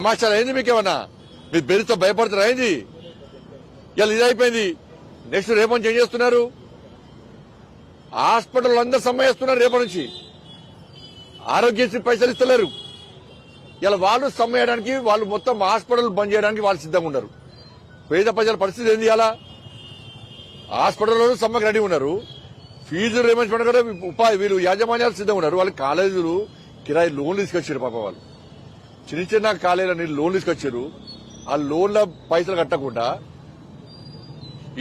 సమాచారం అయింది మీకేమన్నా? మీరు బెదిరితో భయపడతారు అయింది. ఇలా ఇది అయిపోయింది. నెక్స్ట్ రేపటి నుంచి ఏం చేస్తున్నారు? హాస్పిటల్ అందరూ సమ్మె చేస్తున్నారు రేపటి నుంచి. ఆరోగ్యశ్రీ పైసలు ఇస్తలేరు. ఇలా వాళ్ళు సమ్మె చేయడానికి, వాళ్ళు మొత్తం హాస్పిటల్ బంద్ చేయడానికి వాళ్ళు సిద్ధంగా ఉన్నారు. పేద ప్రజల పరిస్థితి ఏంది? అలా హాస్పిటల్లో సమ్మెకు రెడీ ఉన్నారు. ఫీజు రియంబర్స్మెంట్ కూడా వీళ్ళు యాజమాన్యాలు సిద్ధంగా ఉన్నారు. వాళ్ళు కాలేజీలు కిరాయి లోన్లు తీసుకొచ్చారు. పాప వాళ్ళు చిన్న చిన్న కాలేజీలని లోన్లు తీసుకొచ్చారు. ఆ లోన్ల పైసలు కట్టకుండా,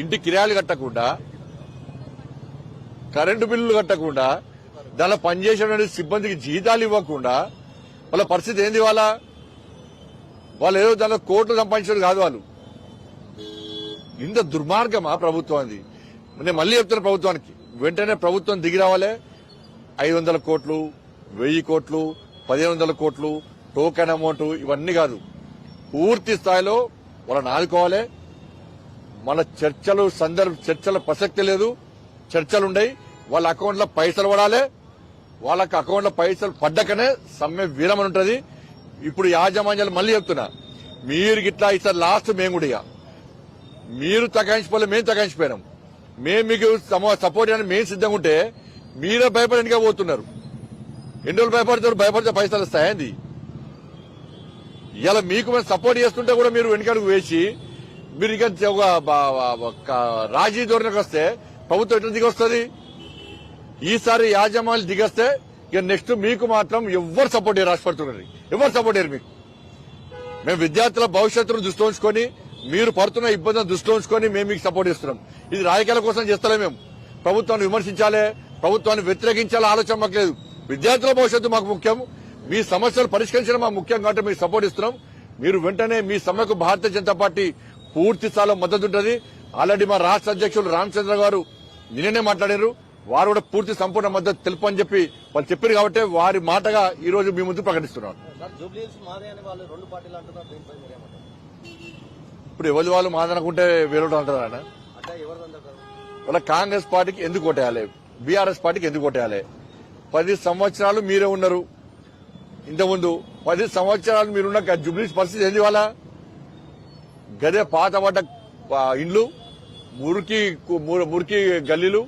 ఇంటి కిరాయిలు కట్టకుండా, కరెంటు బిల్లులు కట్టకుండా, దానిలో పనిచేసిన సిబ్బందికి జీతాలు ఇవ్వకుండా వాళ్ళ పరిస్థితి ఏంది? వాళ్ళు ఏదో దానిలో కోట్లు సంపాదించడం కాదు. వాళ్ళు ఇంత దుర్మార్గమా ప్రభుత్వానికి? నేను మళ్ళీ చెప్తున్నా, ప్రభుత్వానికి వెంటనే ప్రభుత్వం దిగి రావాలి. 500 కోట్లు, 1000 కోట్లు, 1500 కోట్లు టోకెన్ అమౌంట్ ఇవన్నీ కాదు, పూర్తి స్థాయిలో వాళ్ళని ఆదుకోవాలి. మన చర్చల ప్రసక్తి లేదు. చర్చలుండయి. వాళ్ళ అకౌంట్లో పైసలు పడాలి. వాళ్ళకి అకౌంట్లో పైసలు పడ్డకనే సమ్మె విరమణ ఉంటుంది. ఇప్పుడు యాజమాన్యాలు మళ్ళీ చెప్తున్నా, మీరు గిట్లా ఇస్తారు లాస్ట్ మేము కూడా మీరు తగాయించుకోలే, మేము తగాయించిపోయినాం. మేము మీకు సపోర్ట్ చేయడానికి మేము సిద్ధంగా ఉంటే మీరే భయపడడానికి పోతున్నారు. ఎన్ని రోజులు భయపడితే పైసలు వస్తాయండి? ఇలా మీకు మేము సపోర్ట్ చేస్తుంటే కూడా మీరు వెనకడుగు వేసి మీరు ఇక రాజీ ధోరణికి వస్తే ప్రభుత్వం ఎట్లా దిగొస్తుంది? ఈసారి యాజమాన్యాలు దిగొస్తే ఇక నెక్స్ట్ మీకు మాత్రం ఎవరు సపోర్ట్ చేయరు. రాష్ట్రపడుతున్నారు, ఎవరు సపోర్ట్ చేయరు మీకు. మేము విద్యార్థుల భవిష్యత్తును దృష్టిలో ఉంచుకొని, మీరు పడుతున్న ఇబ్బందులను దృష్టిలో ఉంచుకొని మేము మీకు సపోర్ట్ ఇస్తున్నాం. ఇది రాజకీయాల కోసం చేస్తలే. మేము ప్రభుత్వాన్ని విమర్శించాలి, ప్రభుత్వాన్ని వ్యతిరేకించాలి ఆలోచన మాకు లేదు. విద్యార్థుల భవిష్యత్తు మాకు ముఖ్యం. మీ సమస్యలు పరిష్కరించడం మాకు ముఖ్యం కాబట్టి మీకు సపోర్ట్ ఇస్తున్నాం. మీరు వెంటనే మీ సమ్మెకు భారతీయ జనతా పార్టీ పూర్తి స్థాయిలో మద్దతు ఉంటుంది. ఆల్రెడీ మా రాష్ట్ర అధ్యక్షులు రామచంద్ర గారు నిన్ననే మాట్లాడారు. వారు కూడా పూర్తి సంపూర్ణ మద్దతు తెలుపని చెప్పి వాళ్ళు చెప్పారు. కాబట్టి వారి మాటగా ఈ రోజు మీ ముందు ప్రకటిస్తున్నారు. ఇప్పుడు ఎవరి వాళ్ళు మాదనుకుంటే వేరే అంటారు ఆయన. వాళ్ళ కాంగ్రెస్ పార్టీకి ఎందుకు ఓటేయాలి, బీఆర్ఎస్ పార్టీకి ఎందుకు ఓటేయాలి? 10 సంవత్సరాలు మీరే ఉన్నారు. ఇంతకుముందు 10 సంవత్సరాలు మీరున్న జూబ్లీస్ పరిస్థితి ఏంది? వాళ్ళ గదే పాతబడ్డ ఇండ్లు, మురికి గల్లీలు,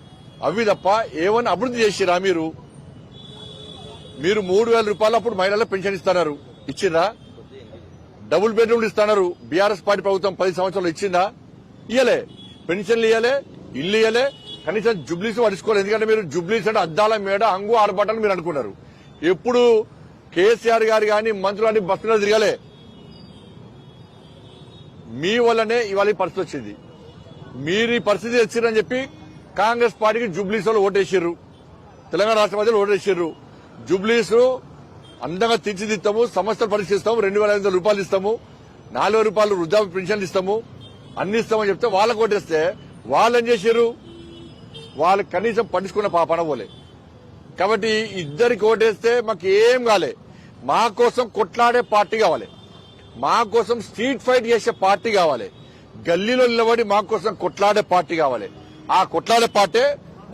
అవి తప్ప ఏమన్నా అభివృద్ధి చేసిరా? మీరు 3000 రూపాయలు అప్పుడు మహిళలకు పెన్షన్ ఇస్తున్నారు, ఇచ్చిందా? డబుల్ బెడ్రూమ్లు ఇస్తున్నారు. బీఆర్ఎస్ పార్టీ ప్రభుత్వం 10 సంవత్సరాలు ఇచ్చిందా? ఇయ్యలే. పెన్షన్లు ఇయ్యలే, ఇల్లు ఇయ్యలే, కనీసం జూబ్లీస్ పడుచుకోలేదు. ఎందుకంటే మీరు జూబ్లీస్ అంటే అద్దాల మేడ, అంగు ఆడబట్టలు మీరు అనుకున్నారు. ఎప్పుడు కేసీఆర్ గారు కానీ మంత్రులు బస్సులో తిరగలే. మీ వల్లనే ఇవాళ ఈ పరిస్థితి వచ్చింది. మీరు ఈ పరిస్థితి వచ్చిరని చెప్పి కాంగ్రెస్ పార్టీకి జూబ్లీస్ వాళ్ళు ఓటేసారు. తెలంగాణ రాష్ట్ర ప్రజలు ఓటేసారు. జూబ్లీస్ అందంగా తీర్చిదిస్తాము, సమస్యలు పరిష్కరిస్తాము, 2500 రూపాయలు ఇస్తాము, 4000 రూపాయలు వృద్ధాప్య పెన్షన్లు ఇస్తాము, అన్ని ఇస్తామని చెప్తే వాళ్ళకు ఓటేస్తే వాళ్ళు ఏం చేశారు? వాళ్ళు కనీసం పట్టించుకున్న పాపన పోలే. కాబట్టి ఇద్దరికి ఓటేస్తే మాకు ఏం కాలే. మా కోసం కొట్లాడే పార్టీ కావాలి, మా కోసం స్ట్రీట్ ఫైట్ చేసే పార్టీ కావాలి, గల్లీలో నిలబడి మా కోసం కొట్లాడే పార్టీ కావాలి. ఆ కొట్లాడే పార్టీ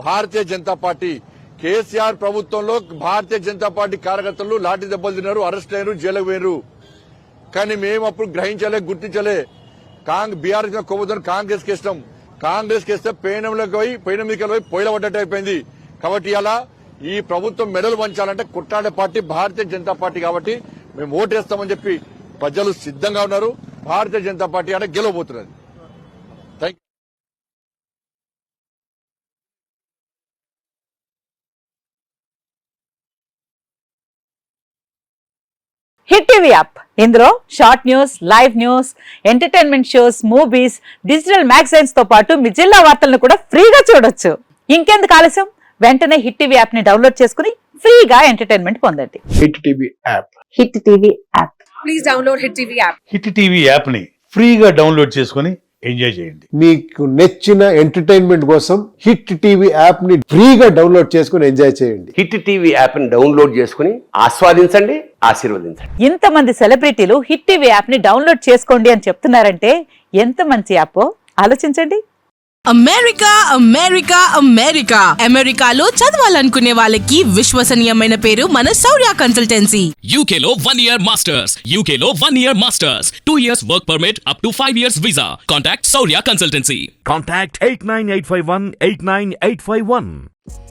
భారతీయ జనతా పార్టీ. కేసీఆర్ ప్రభుత్వంలో భారతీయ జనతా పార్టీ కార్యకర్తలు లాఠీ దెబ్బలు తిన్నారు, అరెస్ట్ అయ్యారు, జైలుకు పోయారు. కానీ మేము అప్పుడు గ్రహించలే, గుర్తించలే. బీఆర్ఎస్ కొవ్వొద్దని కాంగ్రెస్ కి ఇష్టం. కాంగ్రెస్ కి ఇస్తే పెయిన మీదకి పోయి పొయ్యిల పడ్డట్టు అయిపోయింది. కాబట్టి ఇలా ఈ ప్రభుత్వం మెడలు వంచాలంటే కొట్లాడే పార్టీ భారతీయ జనతా పార్టీ. కాబట్టి మేము ఓటేస్తామని చెప్పి ప్రజలు సిద్ధంగా ఉన్నారు. భారతీయ జనతా పార్టీ అంటే గెలవబోతున్నది. Thank you. Hit TV app, ఇందులో short news, live news, entertainment shows, movies, digital magazines తో పాటు మీ జిల్లా వార్తలను కూడా ఫ్రీగా చూడొచ్చు. ఇంకెందుకు ఆలస్యం? వెంటనే హిట్ టీవీ యాప్ ని డౌన్లోడ్ చేసుకుని ఫ్రీగా ఎంటర్టైన్మెంట్ పొందండి. Hit TV app, hit TV app, please download hit TV app. Hit TV app ని ఫ్రీగా డౌన్లోడ్ చేసుకుని ఎంజాయ్ చేయండి. మీకు నచ్చిన ఎంటర్టైన్మెంట్ కోసం హిట్ టీవీ యాప్ ని ఫ్రీగా డౌన్లోడ్ చేసుకుని ఎంజాయ్ చేయండి. హిట్ టీవీ యాప్ ని డౌన్లోడ్ చేసుకుని ఆస్వాదించండి, ఆశీర్వదించండి. ఇంతమంది సెలబ్రిటీలు హిట్ టీవీ యాప్ ని డౌన్లోడ్ చేసుకోండి అని చెప్తున్నారంటే ఎంత మంచి యాప్ ఆలోచించండి. అమెరికా అమెరికా అమెరికా అమెరికాలో చదవాలనుకునే వాళ్ళకి విశ్వసనీయమైన పేరు మన శౌర్య consultancy. UK Law 1 Year Masters. UK Law 1 Year Masters. 2 years work permit up to 5 years visa. Contact Saurya Consultancy. Contact 89851 89851.